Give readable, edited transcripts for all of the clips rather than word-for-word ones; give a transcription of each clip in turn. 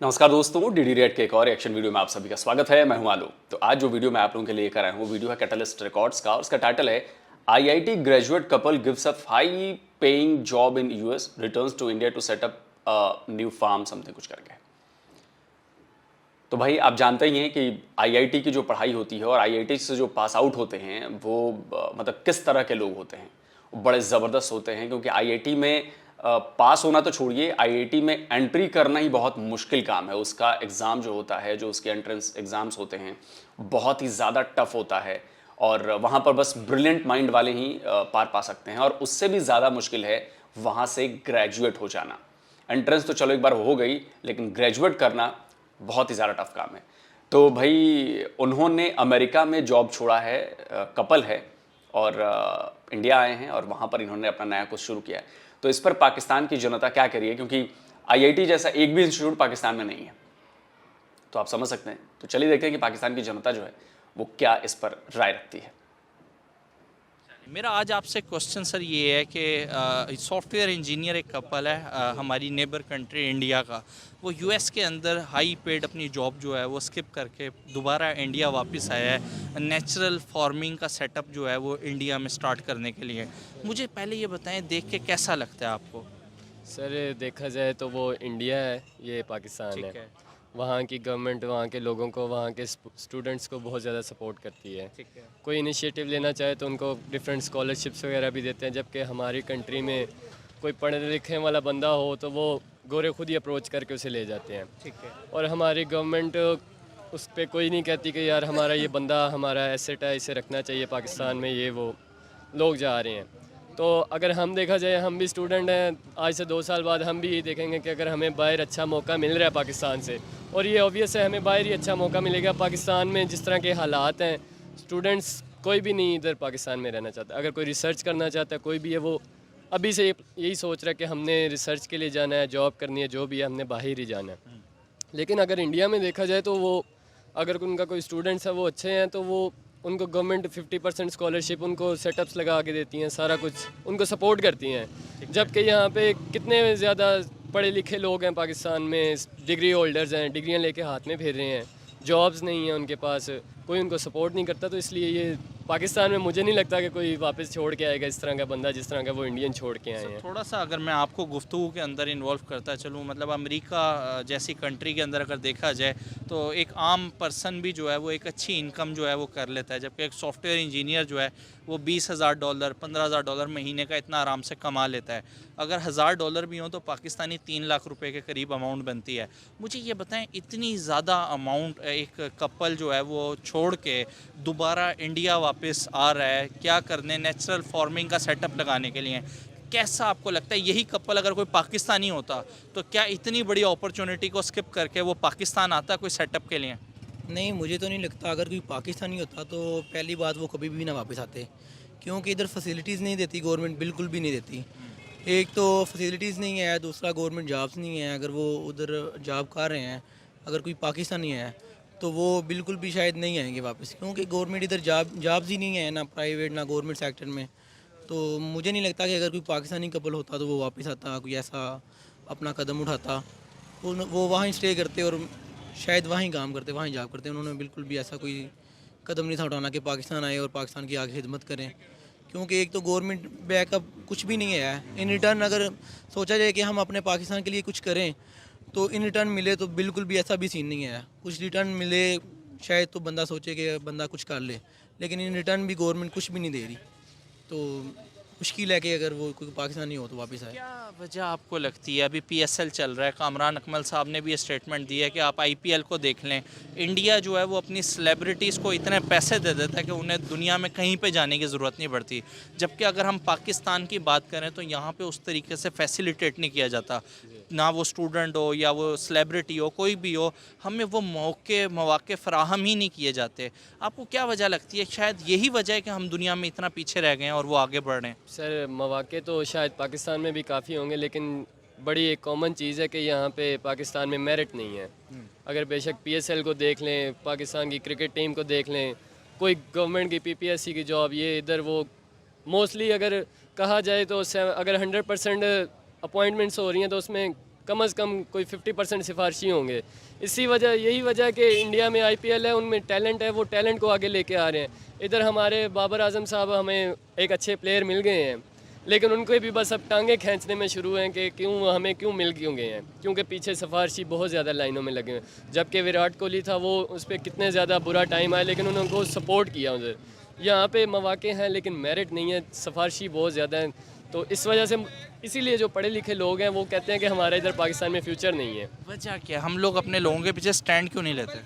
नमस्कार दोस्तों, DD red के एक और एक्शन वीडियो में आप सभी का स्वागत है। मैं हूं आलू। तो आज जो वीडियो मैं आप लोगों के लिए लेकर आया हूं, वीडियो है कैटलिस्ट रिकॉर्ड्स का और उसका टाइटल है IIT graduate couple gives a high paying job in US, returns to India to set up new farm something कुछ करके। तो भाई आप जानते ही हैं कि आईआईटी की जो पढ़ाई होती है और आईआईटी से जो पास आउट होते हैं वो मतलब किस तरह के लोग होते हैं, वो बड़े ज़बरदस्त होते हैं। क्योंकि आईआईटी में पास होना तो छोड़िए, आईआईटी में एंट्री करना ही बहुत मुश्किल काम है। उसका एग्ज़ाम जो होता है, जो उसके एंट्रेंस एग्ज़ाम्स होते हैं, बहुत ही ज़्यादा टफ होता है और वहाँ पर बस ब्रिलियंट माइंड वाले ही पार पा सकते हैं। और उससे भी ज़्यादा मुश्किल है वहाँ से ग्रेजुएट हो जाना। एंट्रेंस तो चलो एक बार हो गई, लेकिन ग्रेजुएट करना बहुत ही ज़्यादा टफ काम है। तो भाई उन्होंने अमेरिका में जॉब छोड़ा है, कपल है और इंडिया आए हैं और वहाँ पर इन्होंने अपना नया कुछ शुरू किया है। तो इस पर पाकिस्तान की जनता क्या कह रही है, क्योंकि आईआईटी जैसा एक भी इंस्टीट्यूट पाकिस्तान में नहीं है, तो आप समझ सकते हैं। तो चलिए देखते हैं कि पाकिस्तान की जनता जो है वो क्या इस पर राय रखती है। मेरा आज आपसे क्वेश्चन सर ये है कि सॉफ्टवेयर इंजीनियर एक कपल है, हमारी नेबर कंट्री इंडिया का। वो यूएस के अंदर हाई पेड अपनी जॉब जो है वो स्किप करके दोबारा इंडिया वापस आया है, नेचुरल फार्मिंग का सेटअप जो है वो इंडिया में स्टार्ट करने के लिए। मुझे पहले ये बताएं, देख के कैसा लगता है आपको? सर देखा जाए तो वो इंडिया है, ये पाकिस्तान ठीक है। है। वहाँ की गवर्नमेंट वहाँ के लोगों को, वहाँ के स्टूडेंट्स को बहुत ज़्यादा सपोर्ट करती है। ठीक है। कोई इनिशिएटिव लेना चाहे तो उनको डिफरेंट स्कॉलरशिप्स वगैरह भी देते हैं। जबकि हमारी कंट्री में कोई पढ़ने लिखने वाला बंदा हो तो वो गोरे खुद ही अप्रोच करके उसे ले जाते हैं। ठीक है। और हमारी गवर्नमेंट उस पर कोई नहीं कहती कि यार हमारा ये बंदा हमारा एसेट है, इसे रखना चाहिए पाकिस्तान में। ये वो लोग जा रहे हैं। तो अगर हम देखा जाए, हम भी स्टूडेंट हैं, आज से 2 साल बाद हम भी यही देखेंगे कि अगर हमें बाहर अच्छा मौका मिल रहा है पाकिस्तान से, और ये ऑब्वियस है हमें बाहर ही अच्छा मौका मिलेगा। पाकिस्तान में जिस तरह के हालात हैं, स्टूडेंट्स कोई भी नहीं इधर पाकिस्तान में रहना चाहता। अगर कोई रिसर्च करना चाहता है, कोई भी है, वो अभी से यही सोच रहा है कि हमने रिसर्च के लिए जाना है, जॉब करनी है, जो भी है हमने बाहर ही जाना है। लेकिन अगर इंडिया में देखा जाए तो वो, अगर उनका कोई स्टूडेंट्स है वो अच्छे हैं तो वो उनको गवर्नमेंट 50% स्कॉलरशिप, उनको सेटअप्स लगा के देती हैं, सारा कुछ उनको सपोर्ट करती हैं। जबकि यहाँ पे कितने ज़्यादा पढ़े लिखे लोग हैं पाकिस्तान में, डिग्री होल्डर्स हैं, डिग्रियाँ लेके हाथ में फिर रहे हैं, जॉब्स नहीं हैं उनके पास, कोई उनको सपोर्ट नहीं करता। तो इसलिए ये पाकिस्तान में मुझे नहीं लगता कि कोई वापस छोड़ के आएगा इस तरह का बंदा जिस तरह का वो इंडियन छोड़ के आए हैं। थोड़ा सा अगर मैं आपको गुफ्तगू के अंदर इन्वॉल्व करता चलूँ, मतलब अमेरिका जैसी कंट्री के अंदर अगर देखा जाए तो एक आम पर्सन भी जो है वो एक अच्छी इनकम जो है वो कर लेता है, जबकि एक सॉफ्टवेयर इंजीनियर जो है वो $20,000 $15,000 महीने का इतना आराम से कमा लेता है। अगर $1,000 भी हो तो पाकिस्तानी 3 लाख रुपए के करीब अमाउंट बनती है। मुझे ये बताएं, इतनी ज़्यादा अमाउंट एक कपल जो है वो छोड़ के दोबारा इंडिया वापस आ रहा है, क्या करने? नेचुरल फार्मिंग का सेटअप लगाने के लिए। कैसा आपको लगता है, यही कपल अगर कोई पाकिस्तानी होता तो क्या इतनी बड़ी अपॉर्चुनिटी को स्किप करके वो पाकिस्तान आता कोई सेटअप के लिए? नहीं, मुझे तो नहीं लगता। अगर कोई पाकिस्तानी होता तो पहली बात वो कभी भी ना वापस आते, क्योंकि इधर फैसिलिटीज़ नहीं देती गवर्नमेंट, बिल्कुल भी नहीं देती। एक तो फैसिलिटीज़ नहीं है, दूसरा गवर्नमेंट जॉब्स नहीं है। अगर वो उधर जॉब कर रहे हैं, अगर कोई पाकिस्तानी है तो वो बिल्कुल भी शायद नहीं आएंगे वापस, क्योंकि गवर्नमेंट इधर जॉब्स ही नहीं है, ना प्राइवेट ना गवर्नमेंट सेक्टर में। तो मुझे नहीं लगता कि अगर कोई पाकिस्तानी कपल होता तो वो वापस आता, कोई ऐसा अपना कदम उठाता। वो वहाँ ही स्टे करते और शायद वहीं काम करते, वहीं जॉब करते। उन्होंने बिल्कुल भी ऐसा कोई कदम नहीं था उठाना कि पाकिस्तान आए और पाकिस्तान की आगे खिदमत करें, क्योंकि एक तो गवर्नमेंट बैकअप कुछ भी नहीं है। इन रिटर्न अगर सोचा जाए कि हम अपने पाकिस्तान के लिए कुछ करें तो इन रिटर्न मिले, तो बिल्कुल भी ऐसा भी सीन नहीं है। कुछ रिटर्न मिले शायद तो बंदा सोचे कि बंदा कुछ कर ले, लेकिन इन रिटर्न भी गवर्नमेंट कुछ भी नहीं दे रही। तो मुश्किल है कि अगर वो कोई पाकिस्तानी हो तो वापस आए। क्या वजह आपको लगती है? अभी पीएसएल चल रहा है, कामरान अकमल साहब ने भी ये स्टेटमेंट दी है कि आप आईपीएल को देख लें। इंडिया जो है वो अपनी सेलिब्रिटीज़ को इतने पैसे दे देता है कि उन्हें दुनिया में कहीं पे जाने की ज़रूरत नहीं पड़ती। जबकि अगर हम पाकिस्तान की बात करें तो यहाँ पे उस तरीके से फैसिलिटेट नहीं किया जाता, ना वो स्टूडेंट हो या वो सेलिब्रिटी हो, कोई भी हो, हमें वो मौके फ़राहम ही नहीं किए जाते। आपको क्या वजह लगती है? शायद यही वजह है कि हम दुनिया में इतना पीछे रह गए हैं और वो आगे बढ़ रहे हैं। सर मौके तो शायद पाकिस्तान में भी काफ़ी होंगे, लेकिन बड़ी एक कॉमन चीज़ है कि यहाँ पे पाकिस्तान में मेरिट नहीं है। अगर बेशक पीएसएल को देख लें, पाकिस्तान की क्रिकेट टीम को देख लें, कोई गवर्नमेंट की पीपीएससी की जॉब, ये इधर वो मोस्टली अगर कहा जाए तो अगर 100% अपॉइंटमेंट्स हो रही हैं तो उसमें कम से कम कोई 50% सिफारशी होंगे। यही वजह कि इंडिया में IPL है, उनमें टैलेंट है, वो टैलेंट को आगे लेके आ रहे हैं। इधर हमारे बाबर आजम साहब हमें एक अच्छे प्लेयर मिल गए हैं, लेकिन उनको भी बस अब टांगे खींचने में शुरू हैं कि क्यों मिल गए हैं, क्योंकि पीछे सिफारशी बहुत ज़्यादा लाइनों में लगे हैं। जबकि विराट कोहली था, वो उस पर कितने ज़्यादा बुरा टाइम आया, लेकिन उन्होंने उनको सपोर्ट किया उधर। यहाँ पे मौके हैं लेकिन मेरिट नहीं है, सिफारशी बहुत ज़्यादा है। तो इस वजह से इसीलिए जो पढ़े लिखे लोग हैं वो कहते हैं कि हमारा इधर पाकिस्तान में फ्यूचर नहीं है। वजह क्या, हम लोग अपने लोगों के पीछे स्टैंड क्यों नहीं लेते?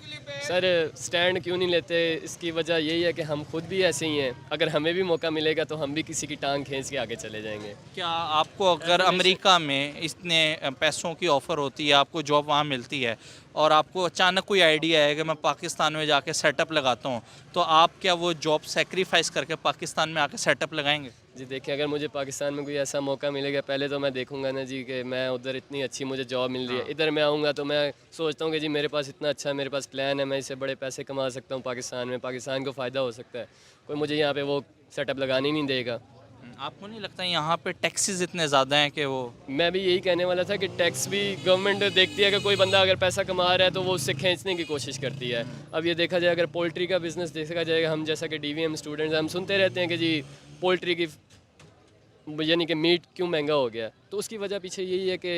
सर स्टैंड क्यों नहीं लेते, इसकी वजह यही है कि हम खुद भी ऐसे ही हैं। अगर हमें भी मौका मिलेगा तो हम भी किसी की टांग खींच के आगे चले जाएंगे। क्या आपको अगर अमेरिका में इतने पैसों की ऑफ़र होती है, आपको जॉब वहाँ मिलती है और आपको अचानक कोई आइडिया है कि मैं पाकिस्तान में जाके सेटअप लगाता हूँ, तो आप क्या वो जॉब सेक्रीफाइस करके पाकिस्तान में आके सेटअप लगाएंगे? जी देखिए, अगर मुझे पाकिस्तान में कोई ऐसा मौका मिलेगा, पहले तो मैं देखूंगा ना जी कि मैं उधर इतनी अच्छी मुझे जॉब मिल रही है, इधर मैं आऊँगा तो मैं सोचता हूँ कि जी मेरे पास इतना अच्छा मेरे पास प्लान है, मैं इससे बड़े पैसे कमा सकता हूँ पाकिस्तान में, पाकिस्तान को फ़ायदा हो सकता है। कोई मुझे यहाँ पे वो सेटअप लगाने ही नहीं देगा। आपको नहीं लगता यहाँ पे टैक्सेस इतने ज़्यादा हैं कि वो? मैं भी यही कहने वाला था कि टैक्स भी गवर्नमेंट देखती है कि कोई बंदा अगर पैसा कमा रहा है तो वो उससे खींचने की कोशिश करती है। अब ये देखा जाए, अगर पोल्ट्री का बिज़नेस देखा जाएगा, हम जैसा कि DVM स्टूडेंट्स हम सुनते रहते हैं कि जी पोल्ट्री की यानी कि मीट क्यों महंगा हो गया, तो उसकी वजह पीछे यही है कि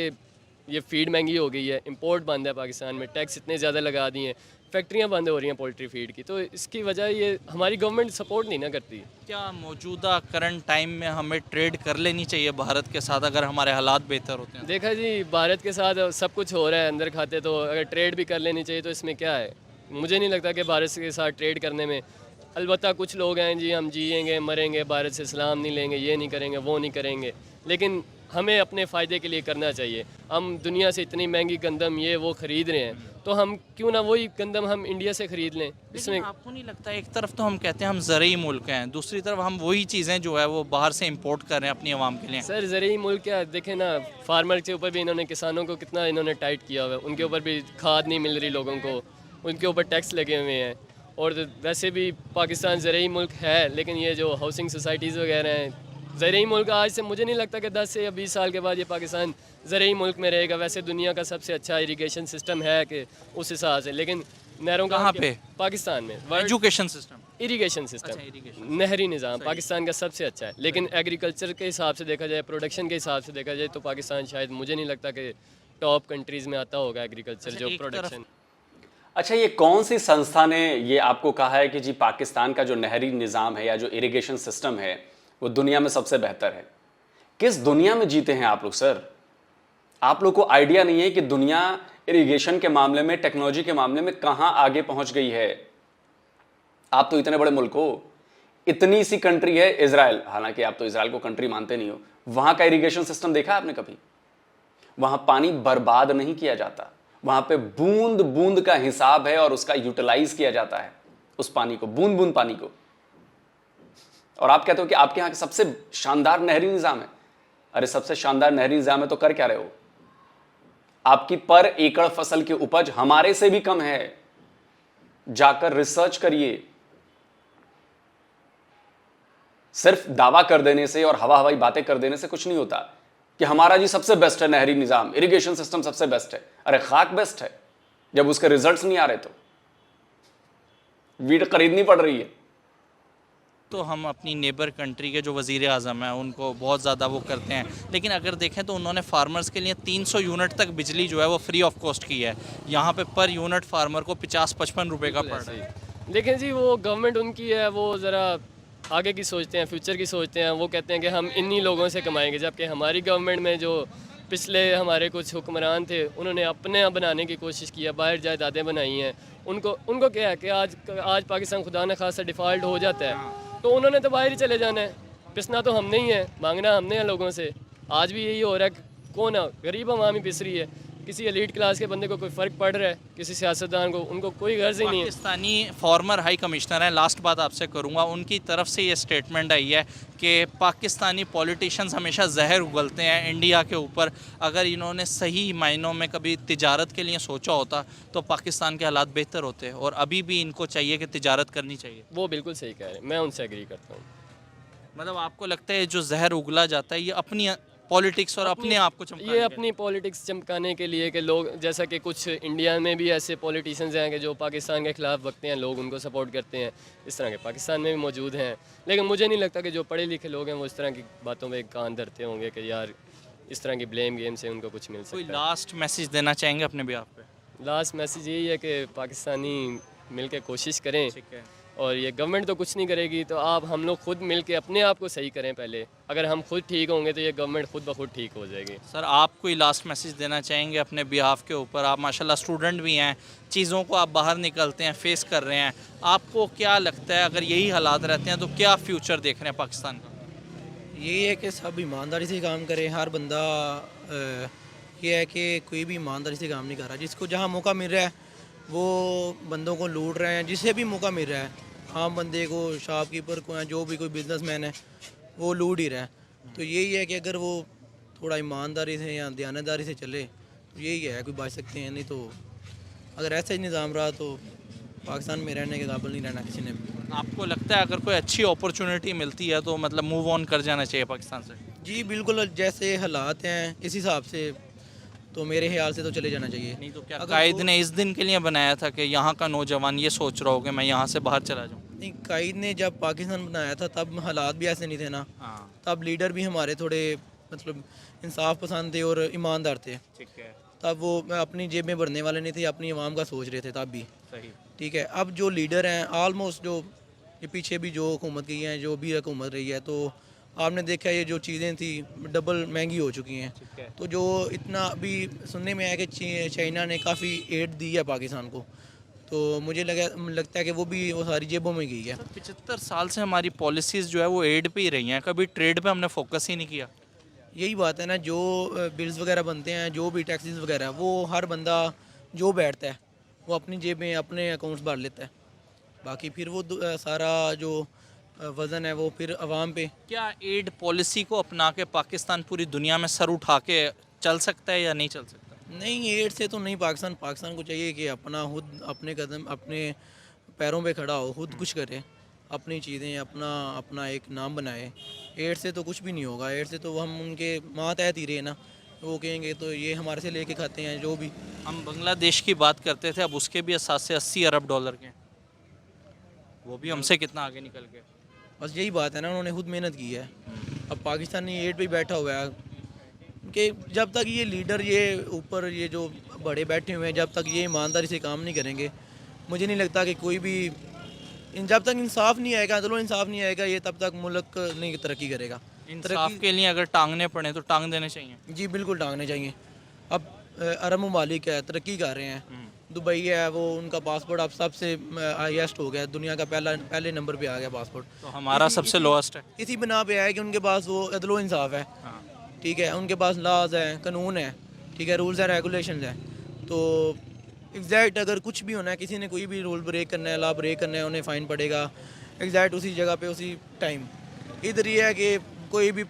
ये फीड महंगी हो गई है, इंपोर्ट बंद है पाकिस्तान में, टैक्स इतने ज़्यादा लगा दिए हैं, फैक्ट्रियाँ बंद हो रही हैं पोल्ट्री फीड की, तो इसकी वजह ये हमारी गवर्नमेंट सपोर्ट नहीं ना करती। क्या मौजूदा करंट टाइम में हमें ट्रेड कर लेनी चाहिए भारत के साथ अगर हमारे हालात बेहतर होते हैं? देखा जी, भारत के साथ सब कुछ हो रहा है अंदर खाते, तो अगर ट्रेड भी कर लेनी चाहिए तो इसमें क्या है। मुझे नहीं लगता कि भारत के साथ ट्रेड करने में, अलबत्ता कुछ लोग हैं जी हम जिएंगे मरेंगे भारत से सलाम नहीं लेंगे, ये नहीं करेंगे वो नहीं करेंगे, लेकिन हमें अपने फ़ायदे के लिए करना चाहिए। हम दुनिया से इतनी महंगी गंदम ये वो ख़रीद रहे हैं, तो हम क्यों ना वही गंदम हम इंडिया से ख़रीद लें। इसमें आपको नहीं लगता एक तरफ तो हम कहते हैं हम ज़रूरी मुल्क हैं, दूसरी तरफ हम वही चीज़ें जो है वो बाहर से इंपोर्ट कर रहे हैं अपनी आवाम के लिए? सर ज़रूरी मुल्क क्या, देखें ना फार्मर के ऊपर भी इन्होंने, किसानों को कितना इन्होंने टाइट किया हुआ है, उनके ऊपर भी खाद नहीं मिल रही लोगों को, उनके ऊपर टैक्स लगे हुए हैं। और वैसे भी पाकिस्तान ज़रूरी मुल्क है, लेकिन ये जो हाउसिंग सोसाइटीज़ वगैरह हैं, ज़रूरी मुल्क आज से मुझे नहीं लगता कि 10 से या 20 साल के बाद ये पाकिस्तान ज़रूरी मुल्क में रहेगा। वैसे दुनिया का सबसे अच्छा इरिगेशन सिस्टम है कि उस हिसाब से, लेकिन नहरों का कहाँ पे? पाकिस्तान में एजुकेशन सिस्टम, इरिगेशन सिस्टम, नहरी निज़ाम पाकिस्तान का सबसे अच्छा है, लेकिन एग्रीकल्चर के हिसाब से देखा जाए, प्रोडक्शन के हिसाब से देखा जाए तो पाकिस्तान शायद मुझे नहीं लगता कि टॉप कंट्रीज़ में आता होगा एग्रीकल्चर जो प्रोडक्शन। अच्छा, ये कौन सी संस्था ने ये आपको कहा है कि जी पाकिस्तान का जो नहरी निज़ाम है या जो इरिगेशन सिस्टम है वो दुनिया में सबसे बेहतर है? किस दुनिया में जीते हैं आप लोग सर? आप लोग को आइडिया नहीं है कि दुनिया इरिगेशन के मामले में, टेक्नोलॉजी के मामले में कहां आगे पहुंच गई है। आप तो इतने बड़े मुल्क हो, इतनी सी कंट्री है इजराइल, हालांकि आप तो इजराइल को कंट्री मानते नहीं हो, वहां का इरिगेशन सिस्टम देखा आपने कभी? वहां पानी बर्बाद नहीं किया जाता, वहां पे बूंद बूंद का हिसाब है और उसका यूटिलाइज किया जाता है, उस पानी को, बूंद बूंद पानी को। और आप कहते हो कि आपके यहां सबसे शानदार नहरी निजाम है। अरे सबसे शानदार नहरी निजाम है तो कर क्या रहे हो? आपकी पर एकड़ फसल की उपज हमारे से भी कम है। जाकर रिसर्च करिए। सिर्फ दावा कर देने से और हवा हवाई बातें कर देने से कुछ नहीं होता कि हमारा जी सबसे बेस्ट है नहरी निजाम, इरिगेशन सिस्टम सबसे बेस्ट है। अरे खाक बेस्ट है जब उसके रिजल्ट्स नहीं आ रहे तो वीट खरीदनी पड़ रही है। तो हम अपनी नेबर कंट्री के जो वज़ीर आज़म हैं उनको बहुत ज़्यादा वो करते हैं, लेकिन अगर देखें तो उन्होंने फार्मर्स के लिए 300 यूनिट तक बिजली जो है वो फ्री ऑफ कॉस्ट की है। यहाँ पे पर यूनिट फार्मर को 50-55 रुपये का पड़ रहा है। देखें जी, वो गवर्नमेंट उनकी है, वो ज़रा आगे की सोचते हैं, फ्यूचर की सोचते हैं। वो कहते हैं कि हम इन्हीं लोगों से कमाएंगे, जबकि हमारी गवर्नमेंट में जो पिछले हमारे कुछ हुक्मरान थे उन्होंने अपने बनाने की कोशिश की है, बाहर जायदादें बनाई हैं। उनको क्या है कि आज पाकिस्तान खुदा न खासा डिफ़ॉल्ट हो जाता है तो उन्होंने तो बाहर ही चले जाना है। पिसना तो हमने ही है, मांगना हमने है लोगों से। आज भी यही हो रहा है, कौन है गरीब आवाम ही पिस रही है। किसी एलीट क्लास के बंदे को कोई फ़र्क पड़ रहा है, किसी सियासतदान को, उनको कोई गर्ज ही नहीं है। पाकिस्तानी फॉर्मर हाई कमिश्नर हैं, लास्ट बात आपसे करूंगा, उनकी तरफ से ये स्टेटमेंट आई है कि पाकिस्तानी पॉलिटिशियंस हमेशा जहर उगलते हैं इंडिया के ऊपर। अगर इन्होंने सही मायनों में कभी तिजारत के लिए सोचा होता तो पाकिस्तान के हालात बेहतर होते, और अभी भी इनको चाहिए कि तिजारत करनी चाहिए। वो बिल्कुल सही कह रहे हैं, मैं उनसे एग्री करता हूँ। मतलब आपको लगता है जो जहर उगला जाता है ये अपनी पॉलिटिक्स और अपने आप को चमकाने ये के अपनी पॉलिटिक्स चमकाने के लिए कि लोग, जैसा कि कुछ इंडिया में भी ऐसे पॉलिटिशियंस हैं कि जो पाकिस्तान के ख़िलाफ़ बकते हैं, लोग उनको सपोर्ट करते हैं, इस तरह के पाकिस्तान में भी मौजूद हैं। लेकिन मुझे नहीं लगता कि जो पढ़े लिखे लोग हैं वो इस तरह की बातों पे कान धरते होंगे कि यार इस तरह की ब्लेम गेम से उनको कुछ मिल कोई सकता है। लास्ट मैसेज देना चाहेंगे अपने बिहाफ पे? लास्ट मैसेज यही है कि पाकिस्तानी मिल के कोशिश करें, ठीक है। और ये गवर्नमेंट तो कुछ नहीं करेगी, तो आप हम लोग खुद मिल के अपने आप को सही करें पहले। अगर हम खुद ठीक होंगे तो ये गवर्नमेंट खुद ब खुद ठीक हो जाएगी। सर आप कोई लास्ट मैसेज देना चाहेंगे अपने बिहाफ के ऊपर? आप माशाल्लाह स्टूडेंट भी हैं, चीज़ों को आप बाहर निकलते हैं, फेस कर रहे हैं, आपको क्या लगता है अगर यही हालात रहते हैं तो क्या फ्यूचर देख रहे हैं पाकिस्तान का? यही है कि सब ईमानदारी से काम करे। हर बंदा ये है कि कोई भी ईमानदारी से काम नहीं कर रहा। जिसको जहाँ मौका मिल रहा है वो बंदों को लूट रहे हैं। जिसे भी मौका मिल रहा है, आम बंदे को, शॉपकीपर को, या जो भी कोई बिजनेसमैन है वो लूट ही रहा है। तो यही है कि अगर वो थोड़ा ईमानदारी से या दयानतदारी से चले तो यही है, कोई बच सकते हैं। नहीं तो अगर ऐसा ही निज़ाम रहा तो पाकिस्तान में रहने के काबिल नहीं रहना किसी ने भी। आपको लगता है अगर कोई अच्छी अपॉर्चुनिटी मिलती है तो मतलब मूव ऑन कर जाना चाहिए पाकिस्तान से? जी बिल्कुल, जैसे हालात हैं इस हिसाब से तो मेरे ख्याल से तो चले जाना चाहिए। नहीं तो क्या अगर कायद वो- ने इस दिन के लिए बनाया था कि यहाँ का नौजवान ये सोच रहा हो कि मैं यहाँ से बाहर चला जाऊँ? नहीं, कायद ने जब पाकिस्तान बनाया था तब हालात भी ऐसे नहीं थे ना। हाँ तब लीडर भी हमारे थोड़े मतलब इंसाफ पसंद थे और ईमानदार थे। ठीक है, तब वो अपनी जेब में भरने वाले नहीं थे, अपनी आवाम का सोच रहे थे तब भी। सही। ठीक है, अब जो लीडर हैं ऑलमोस्ट, जो ये पीछे भी जो हुकूमत की हैं, जो भी हुकूमत रही है, तो आपने देखा ये जो चीज़ें थी डबल महंगी हो चुकी हैं। ठीक है। तो जो इतना अभी सुनने में आया कि चाइना ने काफ़ी एड दी है पाकिस्तान को, तो मुझे लगता है कि वो भी वो सारी जेबों में गई है। 75 साल से हमारी पॉलिसीज़ जो है वो एड पे ही रही हैं, कभी ट्रेड पे हमने फोकस ही नहीं किया। यही बात है ना, जो बिल्स वगैरह बनते हैं, जो भी टैक्सेस वगैरह, वो हर बंदा जो बैठता है वो अपनी जेब में अपने अकाउंट्स भर लेता है। बाकी फिर वो सारा जो वज़न है वो फिर आवाम पे। क्या एड पॉलिसी को अपना के पाकिस्तान पूरी दुनिया में सर उठा के चल सकता है या नहीं चल सकता? नहीं, एड से तो नहीं। पाकिस्तान को चाहिए कि अपना खुद अपने कदम अपने पैरों पे खड़ा हो, खुद कुछ करे, अपनी चीज़ें अपना एक नाम बनाए। एड से तो कुछ भी नहीं होगा। एड से तो हम उनके मातहत ही रहे ना, वो कहेंगे तो ये हमारे से लेके खाते हैं जो भी। हम बांग्लादेश की बात करते थे, अब उसके भी असासे 80 अरब डॉलर के हैं। वो भी हमसे कितना आगे निकल गए। बस यही बात है ना, उन्होंने खुद मेहनत की है। अब पाकिस्तानी एड पे ही बैठा हुआ है कि जब तक ये लीडर, ये ऊपर ये जो बड़े बैठे हुए हैं, जब तक ये ईमानदारी से काम नहीं करेंगे, मुझे नहीं लगता कि कोई भी जब तक इंसाफ नहीं आएगा, चलो इंसाफ नहीं आएगा, ये तब तक मुल्क नहीं तरक्की करेगा। इंसाफ के लिए अगर टांगने पड़े तो टांग देने चाहिए। जी बिल्कुल, टांगने चाहिए। अब अरब ममालिक है, तरक्की कर रहे हैं। दुबई है, वो उनका पासपोर्ट अब सबसे हाईएस्ट हो गया, दुनिया का पहले नंबर पे आ गया पासपोर्ट। तो हमारा सबसे लोएस्ट है। इसी बिना पे है कि उनके पास वो अदलो इंसाफ है। ठीक है, उनके पास लॉज है, कानून है, ठीक है, रूल्स एंड रेगुलेशंस है। तो एग्जैक्ट अगर कुछ भी होना है, किसी ने कोई भी रूल ब्रेक करना है, लॉ ब्रेक करना है, उन्हें फ़ाइन पड़ेगा एग्जैक्ट उसी जगह पे उसी टाइम। इधर ये है कि कोई भी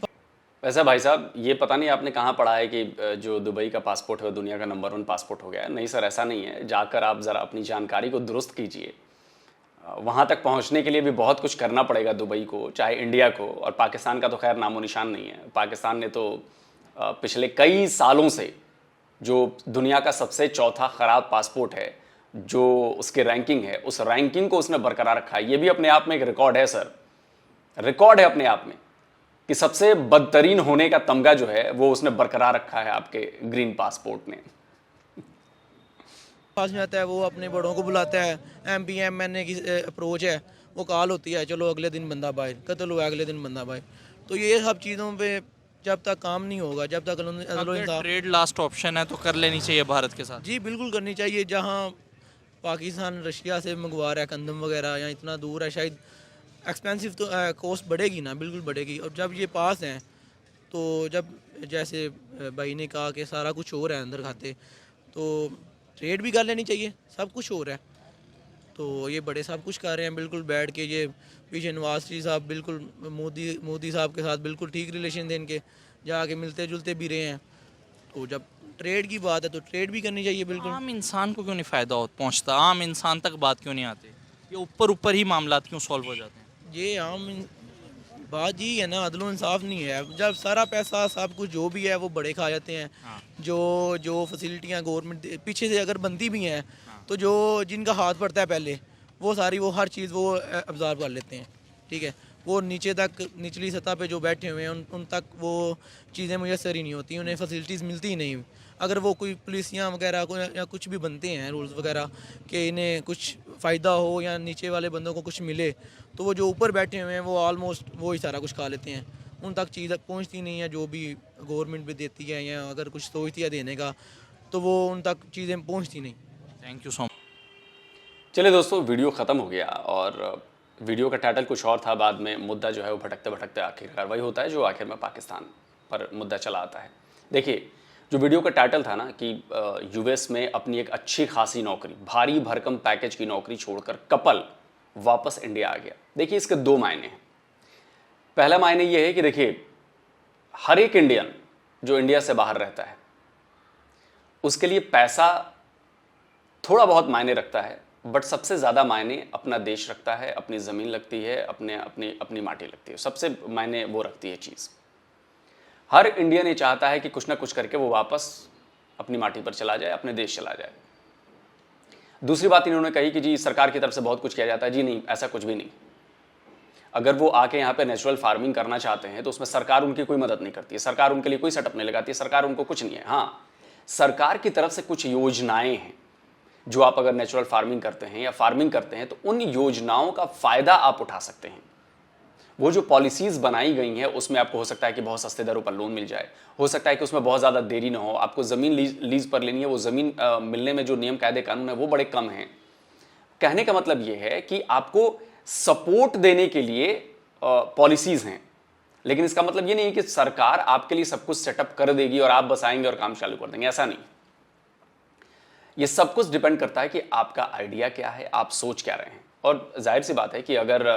वैसे भाई साहब, ये पता नहीं आपने कहाँ पढ़ा है कि जो दुबई का पासपोर्ट है वो दुनिया का नंबर 1 पासपोर्ट हो गया है। नहीं सर, ऐसा नहीं है। जाकर आप ज़रा अपनी जानकारी को दुरुस्त कीजिए। वहाँ तक पहुँचने के लिए भी बहुत कुछ करना पड़ेगा दुबई को, चाहे इंडिया को। और पाकिस्तान का तो खैर नामो निशान नहीं है। पाकिस्तान ने तो पिछले कई सालों से जो दुनिया का सबसे चौथा ख़राब पासपोर्ट है, जो उसकी रैंकिंग है, उस रैंकिंग को उसने बरकरार रखा है। ये भी अपने आप में एक रिकॉर्ड है सर, रिकॉर्ड है अपने आप में कि सबसे बदतरीन होने का तमगा जो है वो उसने बरकरार रखा है आपके ग्रीन पासपोर्ट ने। पास में आता है, वो अपने बड़ों को बुलाता है। MP MNA की अप्रोच है, वो कॉल होती है, चलो अगले दिन बंदा बाहर, कत्ल हुआ अगले दिन बंदा बाहर। तो ये सब चीज़ों पे जब तक काम नहीं होगा, जब तक अगर ट्रेड लास्ट ऑप्शन है तो कर लेनी चाहिए भारत के साथ। जी बिल्कुल करनी चाहिए। जहाँ पाकिस्तान रशिया से मंगवा रहा है कंदम वगैरह, या इतना दूर है, शायद एक्सपेंसिव तो कॉस्ट बढ़ेगी ना, बिल्कुल बढ़ेगी। और जब ये पास हैं तो जब जैसे भाई ने कहा कि सारा कुछ हो रहा है अंदर खाते, तो ट्रेड भी कर लेनी चाहिए। सब कुछ हो रहा है तो ये बड़े सब कुछ कर रहे हैं बिल्कुल बैठ के। ये पीछे नवाज शरीफ साहब बिल्कुल मोदी साहब के साथ बिल्कुल ठीक रिलेशन थे इनके, जाके मिलते जुलते भी रहे हैं। तो जब ट्रेड की बात है तो ट्रेड भी करनी चाहिए बिल्कुल। आम इंसान को क्यों नहीं फ़ायदा पहुँचता? आम इंसान तक बात क्यों नहीं आती? ये ऊपर ऊपर ही मामला क्यों सॉल्व हो जाते हैं? ये आम बात यही है ना, अदल इंसाफ नहीं है। जब सारा पैसा सब कुछ जो भी है वो बड़े खा जाते हैं। जो जो फैसिलिटियाँ गवर्नमेंट पीछे से अगर बनती भी हैं तो जो जिनका हाथ पड़ता है पहले वो सारी वो हर चीज़ वो अब्जॉर्ब कर लेते हैं। ठीक है, वो नीचे तक निचली सतह पे जो बैठे हुए हैं उन तक वो चीज़ें मुयसर ही नहीं होती, उन्हें फैसिलिटीज़ मिलती ही नहीं। अगर वो कोई पुलिसियाँ वगैरह को या कुछ भी बनते हैं रूल्स वगैरह कि इन्हें कुछ फ़ायदा हो या नीचे वाले बंदों को कुछ मिले, तो वो जो ऊपर बैठे हुए हैं वो ऑलमोस्ट वो ही सारा कुछ खा लेते हैं। उन तक चीज़ पहुंचती नहीं है जो भी गवर्नमेंट भी देती है, या अगर कुछ सोचती है देने का तो वो उन तक चीज़ें पहुंचती नहीं। Thank you so much. चलिए दोस्तों, वीडियो ख़त्म हो गया और वीडियो का टाइटल कुछ और था। बाद में मुद्दा जो है वो भटकते भटकते आखिरकार वही होता है जो आखिर में पाकिस्तान पर मुद्दा चला आता है। देखिए, जो वीडियो का टाइटल था ना कि यूएस में अपनी एक अच्छी खासी नौकरी, भारी भरकम पैकेज की नौकरी छोड़कर कपल वापस इंडिया आ गया। देखिए, इसके दो मायने हैं। पहला मायने ये है कि देखिए, हर एक इंडियन जो इंडिया से बाहर रहता है उसके लिए पैसा थोड़ा बहुत मायने रखता है, बट सबसे ज़्यादा मायने अपना देश रखता है, अपनी ज़मीन लगती है, अपनी माटी लगती है, सबसे मायने वो रखती है चीज़। हर इंडियन ये चाहता है कि कुछ ना कुछ करके वो वापस अपनी माटी पर चला जाए, अपने देश चला जाए। दूसरी बात इन्होंने कही कि जी सरकार की तरफ से बहुत कुछ किया जाता है। जी नहीं, ऐसा कुछ भी नहीं। अगर वो आके यहाँ पे नेचुरल फार्मिंग करना चाहते हैं तो उसमें सरकार उनकी कोई मदद नहीं करती है, सरकार उनके लिए कोई सेटअप नहीं लगाती है, सरकार उनको कुछ नहीं है। हाँ, सरकार की तरफ से कुछ योजनाएं हैं जो आप अगर नेचुरल फार्मिंग करते हैं या फार्मिंग करते हैं तो उन योजनाओं का फायदा आप उठा सकते हैं। वो जो पॉलिसीज बनाई गई हैं उसमें आपको हो सकता है कि बहुत सस्ते दरों पर लोन मिल जाए, हो सकता है कि उसमें बहुत ज़्यादा देरी ना हो, आपको ज़मीन लीज पर लेनी है, वो ज़मीन मिलने में जो नियम कायदे कानून है वो बड़े कम हैं। कहने का मतलब ये है कि आपको सपोर्ट देने के लिए पॉलिसीज हैं, लेकिन इसका मतलब ये नहीं है कि सरकार आपके लिए सब कुछ सेटअप कर देगी और आप बस आएंगे और काम चालू कर देंगे, ऐसा नहीं। ये सब कुछ डिपेंड करता है कि आपका आइडिया क्या है, आप सोच क्या रहे हैं। और जाहिर सी बात है कि अगर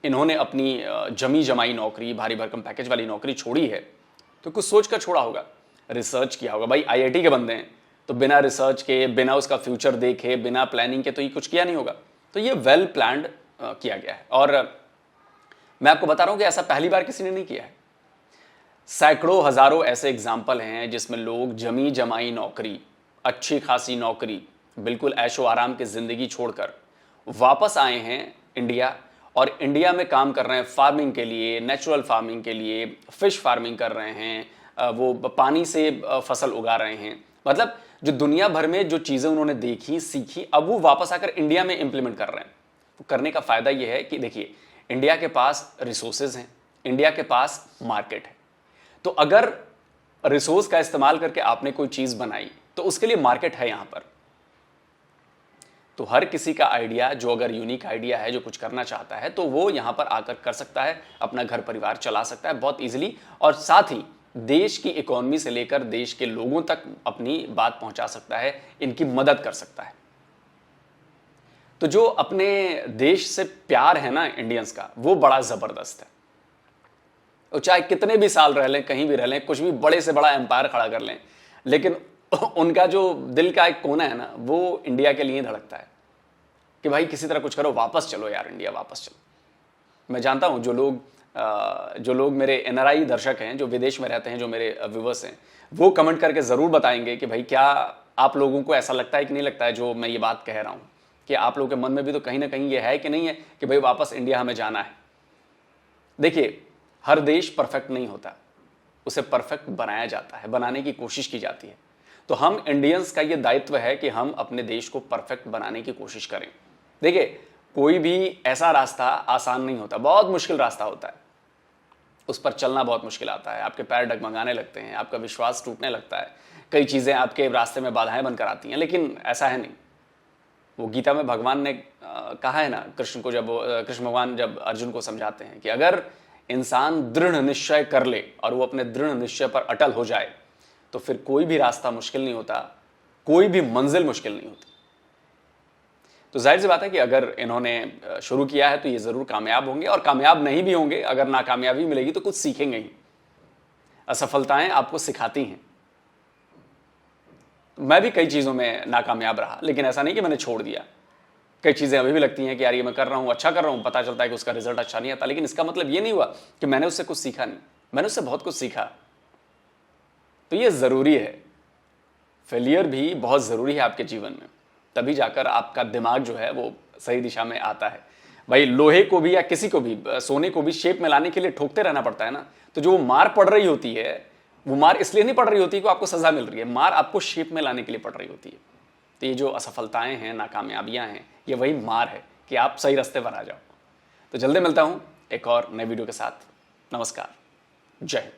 इन्होंने अपनी जमी जमाई नौकरी, भारी भरकम पैकेज वाली नौकरी छोड़ी है तो कुछ सोच कर छोड़ा होगा, रिसर्च किया होगा। भाई आईआईटी के बंदे हैं तो बिना रिसर्च के, बिना उसका फ्यूचर देखे, बिना प्लानिंग के तो ये कुछ किया नहीं होगा। तो ये वेल प्लान्ड किया गया है और मैं आपको बता रहा हूं कि ऐसा पहली बार किसी ने नहीं किया है। सैकड़ों हजारों ऐसे एग्जाम्पल हैं जिसमें लोग जमी जमाई नौकरी, अच्छी खासी नौकरी, बिल्कुल ऐशो आराम की जिंदगी छोड़कर वापस आए हैं इंडिया और इंडिया में काम कर रहे हैं फार्मिंग के लिए, नेचुरल फार्मिंग के लिए, फिश फार्मिंग कर रहे हैं, वो पानी से फसल उगा रहे हैं। मतलब जो दुनिया भर में जो चीज़ें उन्होंने देखी, सीखी, अब वो वापस आकर इंडिया में इंप्लीमेंट कर रहे हैं। तो करने का फ़ायदा ये है कि देखिए, इंडिया के पास रिसोर्सेज हैं, इंडिया के पास मार्केट है। तो अगर रिसोर्स का इस्तेमाल करके आपने कोई चीज़ बनाई तो उसके लिए मार्केट है यहाँ पर। तो हर किसी का आइडिया, जो अगर यूनिक आइडिया है, जो कुछ करना चाहता है, तो वो यहाँ पर आकर कर सकता है, अपना घर परिवार चला सकता है बहुत इजीली, और साथ ही देश की इकोनॉमी से लेकर देश के लोगों तक अपनी बात पहुंचा सकता है, इनकी मदद कर सकता है। तो जो अपने देश से प्यार है ना इंडियंस का, वो बड़ा ज़बरदस्त है। और चाहे कितने भी साल रह लें, कहीं भी रह लें, कुछ भी बड़े से बड़ा एम्पायर खड़ा कर लें, लेकिन उनका जो दिल का एक कोना है ना, वो इंडिया के लिए धड़कता है कि भाई किसी तरह कुछ करो, वापस चलो यार, इंडिया वापस चलो। मैं जानता हूँ जो लोग मेरे एनआरआई दर्शक हैं, जो विदेश में रहते हैं, जो मेरे व्यूवर्स हैं, वो कमेंट करके ज़रूर बताएंगे कि भाई क्या आप लोगों को ऐसा लगता है कि नहीं लगता है जो मैं ये बात कह रहा हूँ, कि आप लोगों के मन में भी तो कहीं ना कहीं ये है कि नहीं है कि भाई वापस इंडिया हमें जाना है। देखिए, हर देश परफेक्ट नहीं होता, उसे परफेक्ट बनाया जाता है, बनाने की कोशिश की जाती है। तो हम इंडियंस का ये दायित्व है कि हम अपने देश को परफेक्ट बनाने की कोशिश करें। देखिए, कोई भी ऐसा रास्ता आसान नहीं होता, बहुत मुश्किल रास्ता होता है, उस पर चलना बहुत मुश्किल आता है, आपके पैर डगमगाने लगते हैं, आपका विश्वास टूटने लगता है, कई चीज़ें आपके रास्ते में बाधाएं बनकर आती हैं, लेकिन ऐसा है नहीं। वो गीता में भगवान ने कहा है ना, कृष्ण भगवान जब अर्जुन को समझाते हैं कि अगर इंसान दृढ़ निश्चय कर ले और वो अपने दृढ़ निश्चय पर अटल हो जाए तो फिर कोई भी रास्ता मुश्किल नहीं होता, कोई भी मंजिल मुश्किल नहीं होती। तो जाहिर सी बात है कि अगर इन्होंने शुरू किया है तो ये ज़रूर कामयाब होंगे, और कामयाब नहीं भी होंगे, अगर नाकामयाबी मिलेगी तो कुछ सीखेंगे ही। असफलताएं आपको सिखाती हैं। मैं भी कई चीज़ों में नाकामयाब रहा, लेकिन ऐसा नहीं कि मैंने छोड़ दिया। कई चीज़ें अभी भी लगती हैं कि यार ये मैं कर रहा हूँ, अच्छा कर रहा हूँ, पता चलता है कि उसका रिजल्ट अच्छा नहीं आता, लेकिन इसका मतलब ये नहीं हुआ कि मैंने उससे कुछ सीखा नहीं, मैंने उससे बहुत कुछ सीखा। तो ये ज़रूरी है, फेलियर भी बहुत ज़रूरी है आपके जीवन में, तभी जाकर आपका दिमाग जो है वो सही दिशा में आता है। भाई लोहे को भी या किसी को भी, सोने को भी शेप में लाने के लिए ठोकते रहना पड़ता है ना। तो जो मार पड़ रही होती है वो मार इसलिए नहीं पड़ रही होती कि आपको सजा मिल रही है, मार आपको शेप में लाने के लिए पड़ रही होती है। तो ये जो असफलताएं हैं, नाकामयाबियां हैं, ये वही मार है कि आप सही रास्ते पर आ जाओ। तो जल्दी मिलता हूं एक और नए वीडियो के साथ। नमस्कार, जय हिंद।